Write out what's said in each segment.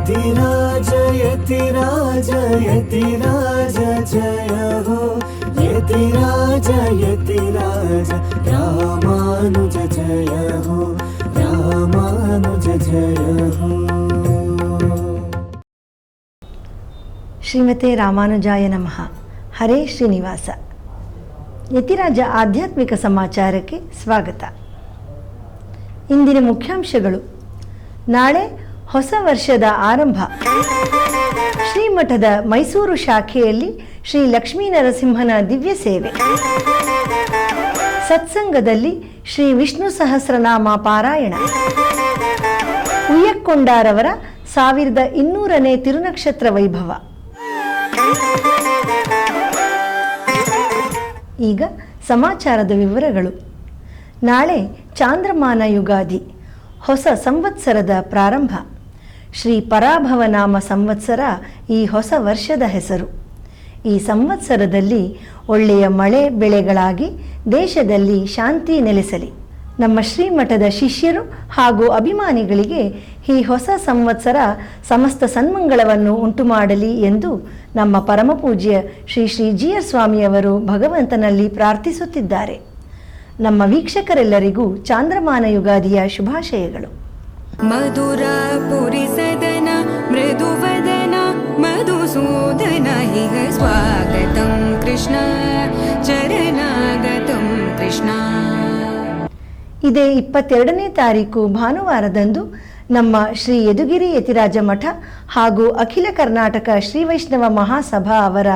यतिराज यतिराज यतिराज जय हो यतिराज यतिराज रामानुज जय हो रामानुज जय हो। ಶ್ರೀಮತೆ ರಾಮಾನುಜಾಯ ನಮಃ. ಹರೇ ಶ್ರೀನಿವಾಸ. ಯತಿರಾಜ ಆಧ್ಯಾತ್ಮಿಕ ಸಮಾಚಾರಕ್ಕೆ ಸ್ವಾಗತ. ಇಂದಿನ ಮುಖ್ಯಾಂಶಗಳು. ನಾಳೆ ಹೊಸ ವರ್ಷದ ಆರಂಭ. ಶ್ರೀಮಠದ ಮೈಸೂರು ಶಾಖೆಯಲ್ಲಿ ಶ್ರೀ ಲಕ್ಷ್ಮೀ ನರಸಿಂಹನ ದಿವ್ಯ ಸೇವೆ. ಸತ್ಸಂಗದಲ್ಲಿ ಶ್ರೀ ವಿಷ್ಣು ಸಹಸ್ರನಾಮ ಪಾರಾಯಣ. ಉಯ್ಯಕ್ಕೊಂಡಾರವರ 1200ನೇ ತಿರುನಕ್ಷತ್ರ ವೈಭವ. ಈಗ ಸಮಾಚಾರದ ವಿವರಗಳು. ನಾಳೆ ಚಾಂದ್ರಮಾನ ಯುಗಾದಿ, ಹೊಸ ಸಂವತ್ಸರದ ಪ್ರಾರಂಭ. ಶ್ರೀ ಪರಾಭವನಾಮ ಸಂವತ್ಸರ ಈ ಹೊಸ ವರ್ಷದ ಹೆಸರು. ಈ ಸಂವತ್ಸರದಲ್ಲಿ ಒಳ್ಳೆಯ ಮಳೆ ಬೆಳೆಗಳಾಗಿ ದೇಶದಲ್ಲಿ ಶಾಂತಿ ನೆಲೆಸಲಿ. ನಮ್ಮ ಶ್ರೀಮಠದ ಶಿಷ್ಯರು ಹಾಗೂ ಅಭಿಮಾನಿಗಳಿಗೆ ಈ ಹೊಸ ಸಂವತ್ಸರ ಸಮಸ್ತ ಸನ್ಮಂಗಳವನ್ನು ಉಂಟುಮಾಡಲಿ ಎಂದು ನಮ್ಮ ಪರಮಪೂಜ್ಯ ಶ್ರೀ ಶ್ರೀ ಜಿಯರ್ ಸ್ವಾಮಿಯವರು ಭಗವಂತನಲ್ಲಿ ಪ್ರಾರ್ಥಿಸುತ್ತಿದ್ದಾರೆ. ನಮ್ಮ ವೀಕ್ಷಕರೆಲ್ಲರಿಗೂ ಚಾಂದ್ರಮಾನ ಯುಗಾದಿಯ ಶುಭಾಶಯಗಳು. ಮಧುರ ಪುರಿ ಸದನ ಮೃದುವದನ ಮಧುಸೂದನ ಇಹ ಸ್ವಾಗತಂ ಕೃಷ್ಣ ಚರಣಾಗತಂ ಕೃಷ್ಣ. ಇದೇ 22ನೇ ತಾರೀಕು ಭಾನುವಾರದಂದು ನಮ್ಮ ಶ್ರೀ ಯದುಗಿರಿ ಯತಿರಾಜ ಮಠ ಹಾಗೂ ಅಖಿಲ ಕರ್ನಾಟಕ ಶ್ರೀ ವೈಷ್ಣವ ಮಹಾಸಭಾ ಅವರ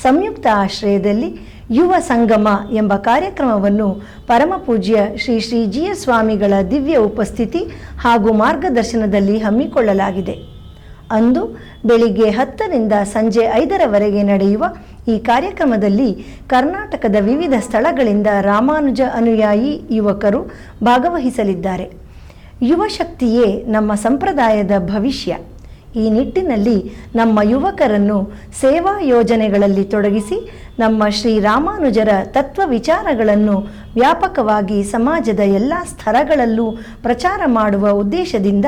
ಸಂಯುಕ್ತ ಆಶ್ರಯದಲ್ಲಿ ಯುವ ಸಂಗಮ ಎಂಬ ಕಾರ್ಯಕ್ರಮವನ್ನು ಪರಮಪೂಜ್ಯ ಶ್ರೀ ಶ್ರೀ ಜಿಯರ್ ಸ್ವಾಮಿಗಳ ದಿವ್ಯ ಉಪಸ್ಥಿತಿ ಹಾಗೂ ಮಾರ್ಗದರ್ಶನದಲ್ಲಿ ಹಮ್ಮಿಕೊಳ್ಳಲಾಗಿದೆ. ಅಂದು ಬೆಳಿಗ್ಗೆ 10ರಿಂದ ಸಂಜೆ 5ರವರೆಗೆ ನಡೆಯುವ ಈ ಕಾರ್ಯಕ್ರಮದಲ್ಲಿ ಕರ್ನಾಟಕದ ವಿವಿಧ ಸ್ಥಳಗಳಿಂದ ರಾಮಾನುಜ ಅನುಯಾಯಿ ಯುವಕರು ಭಾಗವಹಿಸಲಿದ್ದಾರೆ. ಯುವ ಶಕ್ತಿಯೇ ನಮ್ಮ ಸಂಪ್ರದಾಯದ ಭವಿಷ್ಯ. ಈ ನಿಟ್ಟಿನಲ್ಲಿ ನಮ್ಮ ಯುವಕರನ್ನು ಸೇವಾ ಯೋಜನೆಗಳಲ್ಲಿ ತೊಡಗಿಸಿ ನಮ್ಮ ಶ್ರೀ ರಾಮಾನುಜರ ತತ್ವ ವಿಚಾರಗಳನ್ನು ವ್ಯಾಪಕವಾಗಿ ಸಮಾಜದ ಎಲ್ಲ ಸ್ತರಗಳಲ್ಲೂ ಪ್ರಚಾರ ಮಾಡುವ ಉದ್ದೇಶದಿಂದ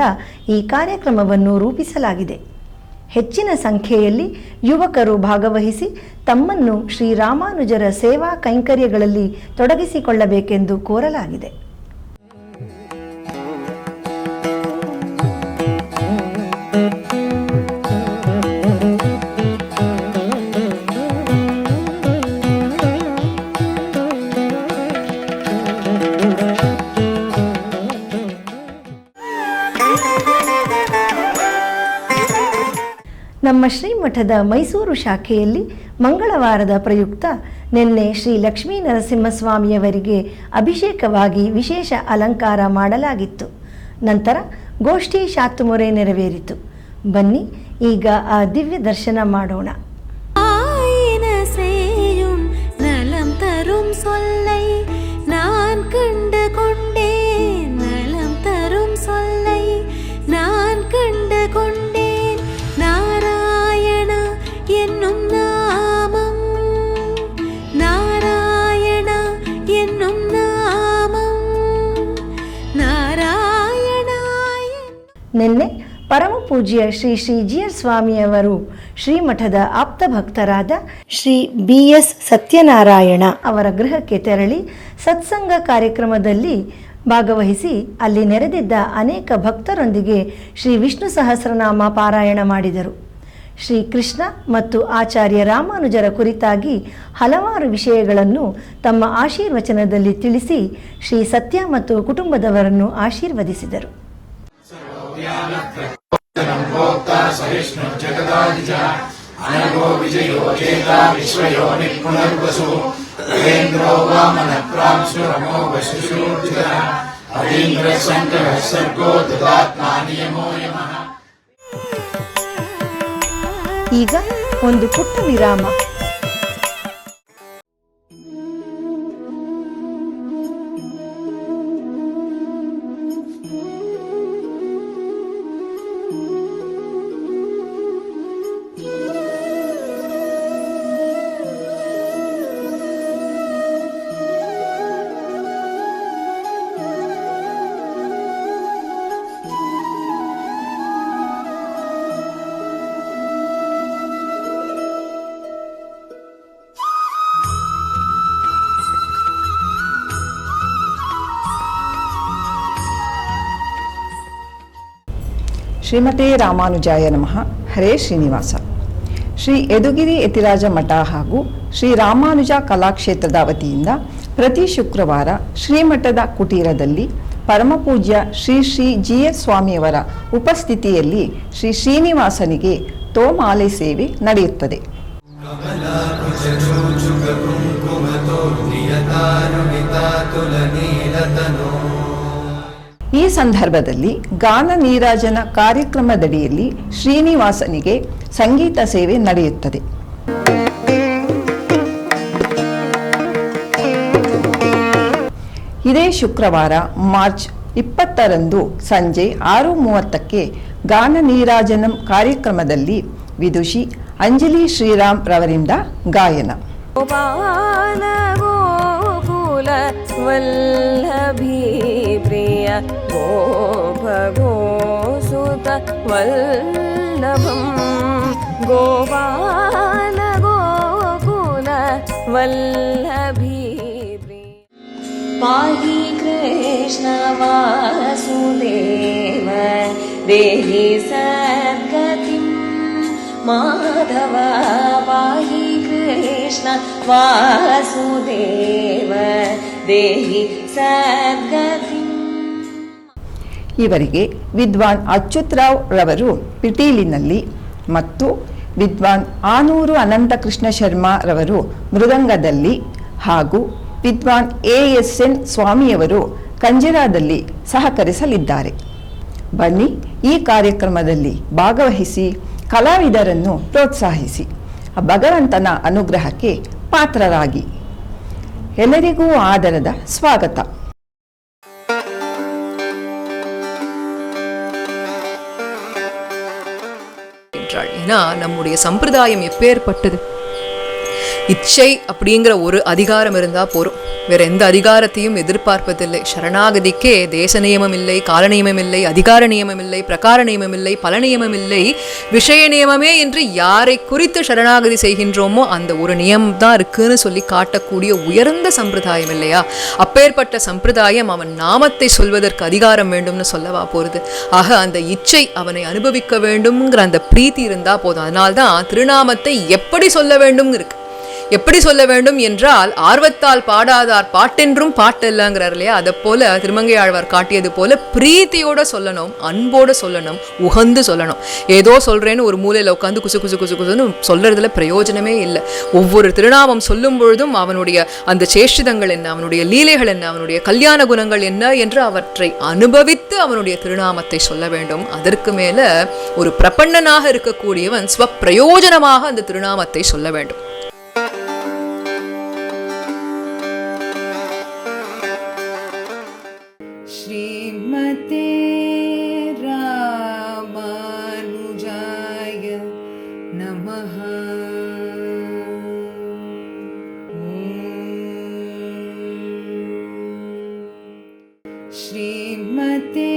ಈ ಕಾರ್ಯಕ್ರಮವನ್ನು ರೂಪಿಸಲಾಗಿದೆ. ಹೆಚ್ಚಿನ ಸಂಖ್ಯೆಯಲ್ಲಿ ಯುವಕರು ಭಾಗವಹಿಸಿ ತಮ್ಮನ್ನು ಶ್ರೀ ರಾಮಾನುಜರ ಸೇವಾ ಕೈಂಕರ್ಯಗಳಲ್ಲಿ ತೊಡಗಿಸಿಕೊಳ್ಳಬೇಕೆಂದು ಕೋರಲಾಗಿದೆ. ನಮ್ಮ ಶ್ರೀಮಠದ ಮೈಸೂರು ಶಾಖೆಯಲ್ಲಿ ಮಂಗಳವಾರದ ಪ್ರಯುಕ್ತ ನಿನ್ನೆ ಶ್ರೀ ಲಕ್ಷ್ಮೀ ನರಸಿಂಹಸ್ವಾಮಿಯವರಿಗೆ ಅಭಿಷೇಕವಾಗಿ ವಿಶೇಷ ಅಲಂಕಾರ ಮಾಡಲಾಗಿತ್ತು. ನಂತರ ಗೋಷ್ಠಿ ಶಾತುಮುರೆ ನೆರವೇರಿತು. ಬನ್ನಿ ಈಗ ಆ ದಿವ್ಯ ದರ್ಶನ ಮಾಡೋಣ. ನಿನ್ನೆ ಪರಮಪೂಜ್ಯ ಶ್ರೀ ಶ್ರೀ ಜಿಯರ್ ಸ್ವಾಮಿಯವರು ಶ್ರೀಮಠದ ಆಪ್ತ ಭಕ್ತರಾದ ಶ್ರೀ BS ಸತ್ಯನಾರಾಯಣ ಅವರ ಗೃಹಕ್ಕೆ ತೆರಳಿ ಸತ್ಸಂಗ ಕಾರ್ಯಕ್ರಮದಲ್ಲಿ ಭಾಗವಹಿಸಿ ಅಲ್ಲಿ ನೆರೆದಿದ್ದ ಅನೇಕ ಭಕ್ತರೊಂದಿಗೆ ಶ್ರೀ ವಿಷ್ಣು ಸಹಸ್ರನಾಮ ಪಾರಾಯಣ ಮಾಡಿದರು. ಶ್ರೀ ಕೃಷ್ಣ ಮತ್ತು ಆಚಾರ್ಯ ರಾಮಾನುಜರ ಕುರಿತಾಗಿ ಹಲವಾರು ವಿಷಯಗಳನ್ನು ತಮ್ಮ ಆಶೀರ್ವಚನದಲ್ಲಿ ತಿಳಿಸಿ ಶ್ರೀ ಸತ್ಯ ಮತ್ತು ಕುಟುಂಬದವರನ್ನು ಆಶೀರ್ವದಿಸಿದರು. ಈಗ ಒಂದು ಪುಟ್ಟ ವಿರಾಮ. ಶ್ರೀಮತೆ ರಾಮಾನುಜಾಯ ನಮಃ. ಹರೇ ಶ್ರೀನಿವಾಸ. ಶ್ರೀ ಯದುಗಿರಿ ಯತಿರಾಜ ಮಠ ಹಾಗೂ ಶ್ರೀ ರಾಮಾನುಜ ಕಲಾಕ್ಷೇತ್ರದ ವತಿಯಿಂದ ಪ್ರತಿ ಶುಕ್ರವಾರ ಶ್ರೀಮಠದ ಕುಟೀರದಲ್ಲಿ ಪರಮಪೂಜ್ಯ ಶ್ರೀ ಶ್ರೀ GS ಸ್ವಾಮಿಯವರ ಉಪಸ್ಥಿತಿಯಲ್ಲಿ ಶ್ರೀ ಶ್ರೀನಿವಾಸನಿಗೆ ತೋಮಾಲೆ ಸೇವೆ ನಡೆಯುತ್ತದೆ. ಈ ಸಂದರ್ಭದಲ್ಲಿ ಗಾನ ನೀರಾಜನ ಕಾರ್ಯಕ್ರಮದಡಿಯಲ್ಲಿ ಶ್ರೀನಿವಾಸನಿಗೆ ಸಂಗೀತ ಸೇವೆ ನಡೆಯುತ್ತದೆ. ಇದೇ ಶುಕ್ರವಾರ ಮಾರ್ಚ್ 20ರಂದು ಸಂಜೆ 6:30ಕ್ಕೆ ಗಾನ ನೀರಾಜನಂ ಕಾರ್ಯಕ್ರಮದಲ್ಲಿ ವಿದುಷಿ ಅಂಜಲಿ ಶ್ರೀರಾಮ್ ರವರಿಂದ ಗಾಯನ. ಗೋಪಾಲ ಗೋಕುಲ ವಲ್ಲಭಿ ಪ್ರಿಯ ಗೋಪ ಗೋಸುತ ವಲ್ಲಭಂ ಗೋಪಾಲ ಗೋಕುಲ ವಲ್ಲಭಿ ಪ್ರಿಯ ಪಾಹಿ ಕೃಷ್ಣ ವಾಸುದೇವ ದೇಹಿ ಸದ್ಗತಿಂ ಮಾಧವ ಪಾಹಿ ಕೃಷ್ಣ ವಾಸುದೇವ ದೇಹಿ ಸದ್ಗತಿ. ಇವರಿಗೆ ವಿದ್ವಾನ್ ಅಚ್ಯುತರಾವ್ ರವರು ಪಿಟೀಲಿನಲ್ಲಿ ಮತ್ತು ವಿದ್ವಾನ್ ಆನೂರು ಅನಂತಕೃಷ್ಣ ಶರ್ಮಾ ರವರು ಮೃದಂಗದಲ್ಲಿ ಹಾಗೂ ವಿದ್ವಾನ್ ASN ಸ್ವಾಮಿಯವರು ಕಂಜಿರಾದಲ್ಲಿ ಸಹಕರಿಸಲಿದ್ದಾರೆ. ಬನ್ನಿ, ಈ ಕಾರ್ಯಕ್ರಮದಲ್ಲಿ ಭಾಗವಹಿಸಿ ಕಲಾವಿದರನ್ನು ಪ್ರೋತ್ಸಾಹಿಸಿ ಭಗವಂತನ ಅನುಗ್ರಹಕ್ಕೆ ಪಾತ್ರರಾಗಿ. ಎಲ್ಲರಿಗೂ ಆದರದ ಸ್ವಾಗತ. ஏன்னா நம்முடைய சம்பிரதாயம் எப்பேற்பட்டது. இச்சை அப்படிங்கிற ஒரு அதிகாரம் இருந்தால் போரும், வேற எந்த அதிகாரத்தையும் எதிர்பார்ப்பதில்லை. சரணாகதிக்கே தேச நியமம் இல்லை, கால நியமம் இல்லை, அதிகார நியமம் இல்லை, பிரகார நியமம் இல்லை, பல நியமம் இல்லை, விஷய நியமமே என்று யாரை குறித்து சரணாகதி செய்கின்றோமோ அந்த ஒரு நியமம் தான் இருக்குன்னு சொல்லி காட்டக்கூடிய உயர்ந்த சம்பிரதாயம் இல்லையா? அப்பேற்பட்ட சம்பிரதாயம் அவன் நாமத்தை சொல்வதற்கு அதிகாரம் வேண்டும்னு சொல்லவா போகிறது. ஆக அந்த இச்சை அவனை அனுபவிக்க வேண்டும்ங்கிற அந்த பிரீத்தி இருந்தா போதும். அதனால்தான் திருநாமத்தை எப்படி சொல்ல வேண்டும் இருக்கு. எப்படி சொல்ல வேண்டும் என்றால், ஆர்வத்தால் பாடாதார் பாட்டென்றும் பாட்டல்லங்கிறார் இல்லையா? அதை போல திருமங்கை ஆழ்வார் காட்டியது போல பிரீத்தியோட சொல்லணும், அன்போட சொல்லணும், உகந்து சொல்லணும். ஏதோ சொல்றேன்னு ஒரு மூலையில் உட்காந்து குசு குசு குசு குசுன்னு சொல்றதுல பிரயோஜனமே இல்லை. ஒவ்வொரு திருநாமம் சொல்லும் பொழுதும் அவனுடைய அந்த சேஷ்டிதங்கள் என்ன, அவனுடைய லீலைகள் என்ன, அவனுடைய கல்யாண குணங்கள் என்ன என்று அவற்றை அனுபவித்து அவனுடைய திருநாமத்தை சொல்ல வேண்டும். அதற்கு மேல ஒரு பிரபன்னனாக இருக்கக்கூடியவன் ஸ்வப்பிரயோஜனமாக அந்த திருநாமத்தை சொல்ல வேண்டும். श्रीमते रामानुजाय नमः. श्रीमते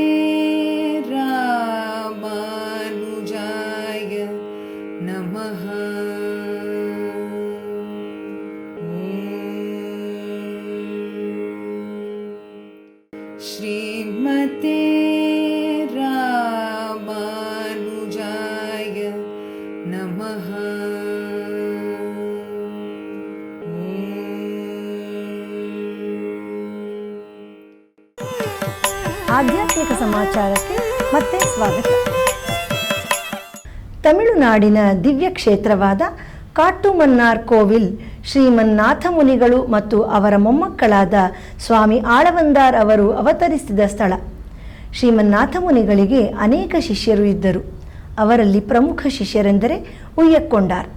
रामानुजाय नमः. श्रीमते रामानुजाय नमः. ಆಧ್ಯಾತ್ಮಿಕ ಸಮಾಚಾರಕ್ಕೆ ಮತ್ತೆ ಸ್ವಾಗತ. ತಮಿಳುನಾಡಿನ ದಿವ್ಯ ಕ್ಷೇತ್ರವಾದ ಕಾಟುಮನ್ನಾರ್ ಕೋವಿಲ್ ಶ್ರೀಮನ್ನಾಥ ಮುನಿಗಳು ಮತ್ತು ಅವರ ಮೊಮ್ಮಕ್ಕಳಾದ ಸ್ವಾಮಿ ಆಳವಂದಾರ್ ಅವರು ಅವತರಿಸಿದ ಸ್ಥಳ. ಶ್ರೀಮನ್ನಾಥ ಮುನಿಗಳಿಗೆ ಅನೇಕ ಶಿಷ್ಯರು ಇದ್ದರು. ಅವರಲ್ಲಿ ಪ್ರಮುಖ ಶಿಷ್ಯರೆಂದರೆ ಉಯ್ಯಕ್ಕೊಂಡಾರ್.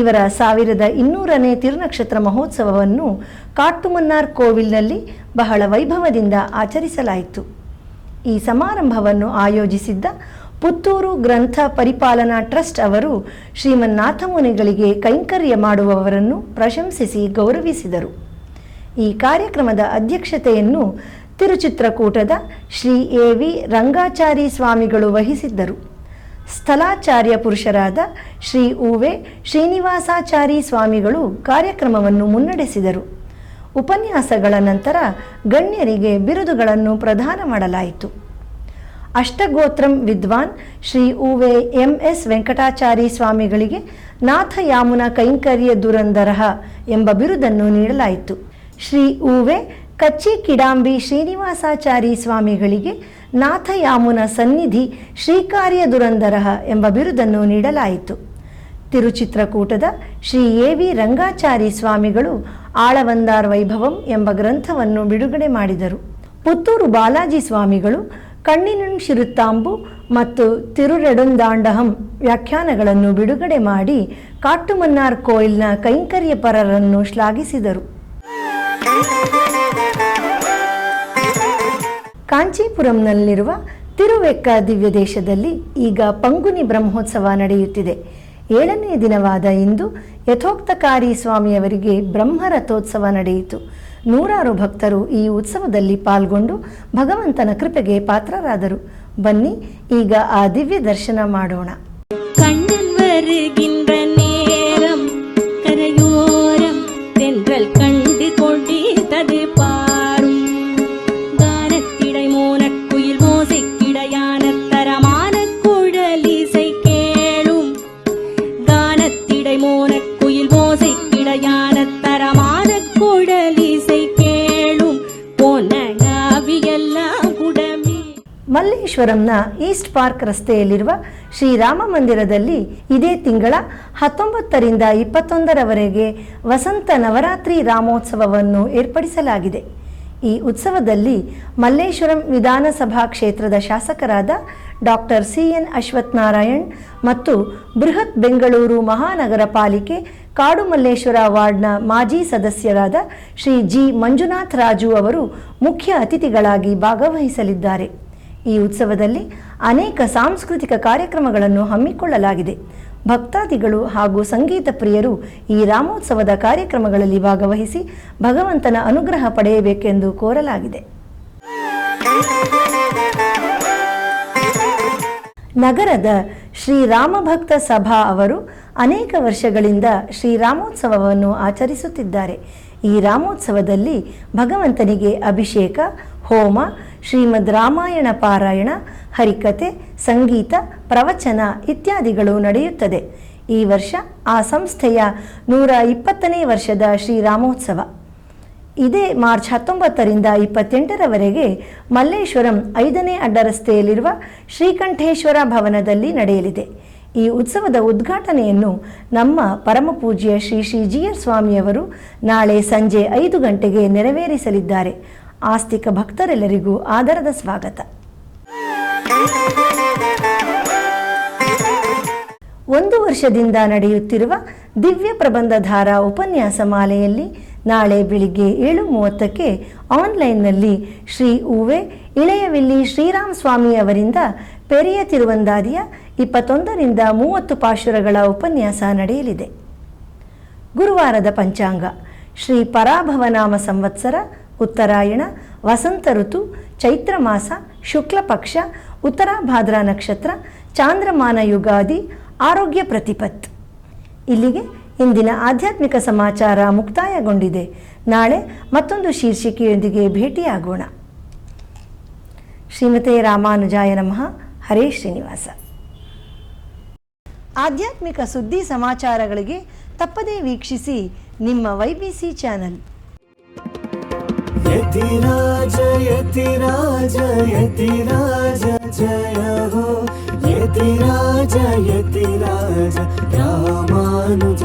ಇವರ 1200ನೇ ತಿರುನಕ್ಷತ್ರ ಮಹೋತ್ಸವವನ್ನು ಕಾಟುಮನ್ನಾರ್ ಕೋವಿಲ್ನಲ್ಲಿ ಬಹಳ ವೈಭವದಿಂದ ಆಚರಿಸಲಾಯಿತು. ಈ ಸಮಾರಂಭವನ್ನು ಆಯೋಜಿಸಿದ್ದ ಪುತ್ತೂರು ಗ್ರಂಥ ಪರಿಪಾಲನಾ ಟ್ರಸ್ಟ್ ಅವರು ಶ್ರೀಮನ್ನಾಥ ಮುನಿಗಳಿಗೆ ಕೈಂಕರ್ಯ ಮಾಡುವವರನ್ನು ಪ್ರಶಂಸಿಸಿ ಗೌರವಿಸಿದರು. ಈ ಕಾರ್ಯಕ್ರಮದ ಅಧ್ಯಕ್ಷತೆಯನ್ನು ತಿರುಚಿತ್ರಕೂಟದ ಶ್ರೀ AV ರಂಗಾಚಾರಿ ಸ್ವಾಮಿಗಳು ವಹಿಸಿದ್ದರು. ಸ್ಥಳಾಚಾರ್ಯ ಪುರುಷರಾದ ಶ್ರೀ ಉವೆ ಶ್ರೀನಿವಾಸಾಚಾರಿ ಸ್ವಾಮಿಗಳು ಕಾರ್ಯಕ್ರಮವನ್ನು ಮುನ್ನಡೆಸಿದರು. ಉಪನ್ಯಾಸಗಳ ನಂತರ ಗಣ್ಯರಿಗೆ ಬಿರುದುಗಳನ್ನು ಪ್ರದಾನ ಮಾಡಲಾಯಿತು. ಅಷ್ಟಗೋತ್ರಂ ವಿದ್ವಾನ್ ಶ್ರೀ ಉವೆ ಎಂ.ಎಸ್. ವೆಂಕಟಾಚಾರಿ ಸ್ವಾಮಿಗಳಿಗೆ ನಾಥಯಾಮುನ ಕೈಂಕರ್ಯ ದುರಂದರಃ ಎಂಬ ಬಿರುದನ್ನು ನೀಡಲಾಯಿತು. ಶ್ರೀ ಉವೆ ಕಚ್ಚಿ ಕಿಡಾಂಬಿ ಶ್ರೀನಿವಾಸಾಚಾರಿ ಸ್ವಾಮಿಗಳಿಗೆ ನಾಥಯಾಮುನ ಸನ್ನಿಧಿ ಶ್ರೀಕಾರ್ಯ ದುರಂದರಃ ಎಂಬ ಬಿರುದನ್ನು ನೀಡಲಾಯಿತು. ತಿರುಚಿತ್ರಕೂಟದ ಶ್ರೀ ಎ.ವಿ. ರಂಗಾಚಾರಿ ಸ್ವಾಮಿಗಳು ಆಳವಂದಾರ್ ವೈಭವಂ ಎಂಬ ಗ್ರಂಥವನ್ನು ಬಿಡುಗಡೆ ಮಾಡಿದರು. ಪುತ್ತೂರು ಬಾಲಾಜಿ ಸ್ವಾಮಿಗಳು ಕಣ್ಣಿನುಂಶಿರುತ್ತಾಂಬು ಮತ್ತು ತಿರುರೆಡುಂದಾಂಡಹಂ ವ್ಯಾಖ್ಯಾನಗಳನ್ನು ಬಿಡುಗಡೆ ಮಾಡಿ ಕಾಟುಮನ್ನಾರ್ ಕೋಯಿಲ್ನ ಕೈಂಕರ್ಯಪರರನ್ನು ಶ್ಲಾಘಿಸಿದರು. ಕಾಂಚೀಪುರಂನಲ್ಲಿರುವ ತಿರುವೆಕ್ಕ ದಿವ್ಯ ದೇಶದಲ್ಲಿ ಈಗ ಪಂಗುನಿ ಬ್ರಹ್ಮೋತ್ಸವ ನಡೆಯುತ್ತಿದೆ. 7ನೇ ದಿನವಾದ ಇಂದು ಯಥೋಕ್ತಕಾರಿ ಸ್ವಾಮಿಯವರಿಗೆ ಬ್ರಹ್ಮರಥೋತ್ಸವ ನಡೆಯಿತು. ನೂರಾರು ಭಕ್ತರು ಈ ಉತ್ಸವದಲ್ಲಿ ಪಾಲ್ಗೊಂಡು ಭಗವಂತನ ಕೃಪೆಗೆ ಪಾತ್ರರಾದರು. ಬನ್ನಿ ಈಗ ಆ ದಿವ್ಯ ದರ್ಶನ ಮಾಡೋಣ. கண்ணன் வருகின்ற நேரம் கரையோரம் தென்றல் கண்டு கொண்டித்தது பாரும் கானத்திடை மோனக்குயில் மோசைக்கிடையான தரமான குழலிசை கேளும் கானத்திடை மோனக்குயில் மோசைக்கிடையான தரமான குழலிசை கேளும் பொன்னகாவியெல்லாம் குடமே. ಮಲ್ಲೇಶ್ವರಂನ ಈಸ್ಟ್ ಪಾರ್ಕ್ ರಸ್ತೆಯಲ್ಲಿರುವ ಶ್ರೀರಾಮ ಮಂದಿರದಲ್ಲಿ ಇದೇ ತಿಂಗಳ 19ರಿಂದ 21ರವರೆಗೆ ವಸಂತ ನವರಾತ್ರಿ ರಾಮೋತ್ಸವವನ್ನು ಏರ್ಪಡಿಸಲಾಗಿದೆ. ಈ ಉತ್ಸವದಲ್ಲಿ ಮಲ್ಲೇಶ್ವರಂ ವಿಧಾನಸಭಾ ಕ್ಷೇತ್ರದ ಶಾಸಕರಾದ ಡಾಕ್ಟರ್ ಸಿ.ಎನ್. ಅಶ್ವತ್ಥನಾರಾಯಣ್ ಮತ್ತು ಬೃಹತ್ ಬೆಂಗಳೂರು ಮಹಾನಗರ ಪಾಲಿಕೆ ಕಾಡು ಮಲ್ಲೇಶ್ವರ ವಾರ್ಡ್ನ ಮಾಜಿ ಸದಸ್ಯರಾದ ಶ್ರೀ ಜಿ. ಮಂಜುನಾಥ್ ರಾಜು ಅವರು ಮುಖ್ಯ ಅತಿಥಿಗಳಾಗಿ ಭಾಗವಹಿಸಲಿದ್ದಾರೆ. ಈ ಉತ್ಸವದಲ್ಲಿ ಅನೇಕ ಸಾಂಸ್ಕೃತಿಕ ಕಾರ್ಯಕ್ರಮಗಳನ್ನು ಹಮ್ಮಿಕೊಳ್ಳಲಾಗಿದೆ. ಭಕ್ತಾದಿಗಳು ಹಾಗೂ ಸಂಗೀತ ಪ್ರಿಯರು ಈ ರಾಮೋತ್ಸವದ ಕಾರ್ಯಕ್ರಮಗಳಲ್ಲಿ ಭಾಗವಹಿಸಿ ಭಗವಂತನ ಅನುಗ್ರಹ ಪಡೆಯಬೇಕೆಂದು ಕೋರಲಾಗಿದೆ. ನಗರದ ಶ್ರೀರಾಮಭಕ್ತ ಸಭಾ ಅವರು ಅನೇಕ ವರ್ಷಗಳಿಂದ ಶ್ರೀರಾಮೋತ್ಸವವನ್ನು ಆಚರಿಸುತ್ತಿದ್ದಾರೆ. ಈ ರಾಮೋತ್ಸವದಲ್ಲಿ ಭಗವಂತನಿಗೆ ಅಭಿಷೇಕ, ಹೋಮ, ಶ್ರೀಮದ್ ರಾಮಾಯಣ ಪಾರಾಯಣ, ಹರಿಕತೆ, ಸಂಗೀತ, ಪ್ರವಚನ ಇತ್ಯಾದಿಗಳು ನಡೆಯುತ್ತದೆ. ಈ ವರ್ಷ ಆ ಸಂಸ್ಥೆಯ 120ನೇ ವರ್ಷದ ಶ್ರೀರಾಮೋತ್ಸವ ಇದೇ ಮಾರ್ಚ್ 19ರಿಂದ 28ರವರೆಗೆ ಮಲ್ಲೇಶ್ವರಂ 5ನೇ ಅಡ್ಡರಸ್ತೆಯಲ್ಲಿರುವ ಶ್ರೀಕಂಠೇಶ್ವರ ಭವನದಲ್ಲಿ ನಡೆಯಲಿದೆ. ಈ ಉತ್ಸವದ ಉದ್ಘಾಟನೆಯನ್ನು ನಮ್ಮ ಪರಮಪೂಜ್ಯ ಶ್ರೀ ಶ್ರೀ ಜಿ.ಆರ್. ಸ್ವಾಮಿಯವರು ನಾಳೆ ಸಂಜೆ 5 ಗಂಟೆಗೆ ನೆರವೇರಿಸಲಿದ್ದಾರೆ. ಆಸ್ತಿಕ ಭಕ್ತರೆಲ್ಲರಿಗೂ ಆದರದ ಸ್ವಾಗತ. 1 ವರ್ಷದಿಂದ ನಡೆಯುತ್ತಿರುವ ದಿವ್ಯ ಪ್ರಬಂಧಧಾರ ಉಪನ್ಯಾಸ ಮಾಲೆಯಲ್ಲಿ ನಾಳೆ ಬೆಳಿಗ್ಗೆ 7:30ಕ್ಕೆ ಆನ್ಲೈನ್ನಲ್ಲಿ ಶ್ರೀ ಉವೆ ಇಳೆಯವಿಲ್ಲಿ ಶ್ರೀರಾಮ್ ಸ್ವಾಮಿ ಅವರಿಂದ ಪೆರಿಯ ತಿರುವಂದಾದಿಯ 21ರಿಂದ 30 ಪಾಶುರಗಳ ಉಪನ್ಯಾಸ ನಡೆಯಲಿದೆ. ಗುರುವಾರದ ಪಂಚಾಂಗ ಶ್ರೀ ಪರಾಭವನಾಮ ಸಂವತ್ಸರ, ಉತ್ತರಾಯಣ, ವಸಂತ ಋತು, ಚೈತ್ರ ಮಾಸ, ಶುಕ್ಲ ಪಕ್ಷ, ಉತ್ತರಾಭಾದ್ರ ನಕ್ಷತ್ರ, ಚಾಂದ್ರಮಾನ ಯುಗಾದಿ, ಆರೋಗ್ಯ ಪ್ರತಿಪತ್. ಇಲ್ಲಿಗೆ ಇಂದಿನ ಆಧ್ಯಾತ್ಮಿಕ ಸಮಾಚಾರ ಮುಕ್ತಾಯಗೊಂಡಿದೆ. ನಾಳೆ ಮತ್ತೊಂದು ಶೀರ್ಷಿಕೆಯೊಂದಿಗೆ ಭೇಟಿಯಾಗೋಣ. ಶ್ರೀಮತೆ ರಾಮಾನುಜಾಯ ನಮಃ. ಹರೇ ಶ್ರೀನಿವಾಸ. ಆಧ್ಯಾತ್ಮಿಕ ಸುದ್ದಿ ಸಮಾಚಾರಗಳಿಗೆ ತಪ್ಪದೇ ವೀಕ್ಷಿಸಿ ನಿಮ್ಮ YBC ಚಾನಲ್. ಯತಿರಾಜ ಯತಿರಾಜ ಯತಿರಾಜ ಜಯ ಹೋ ಯತಿರಾಜ ಯತಿರಾಜ ರಾಮಾನುಜ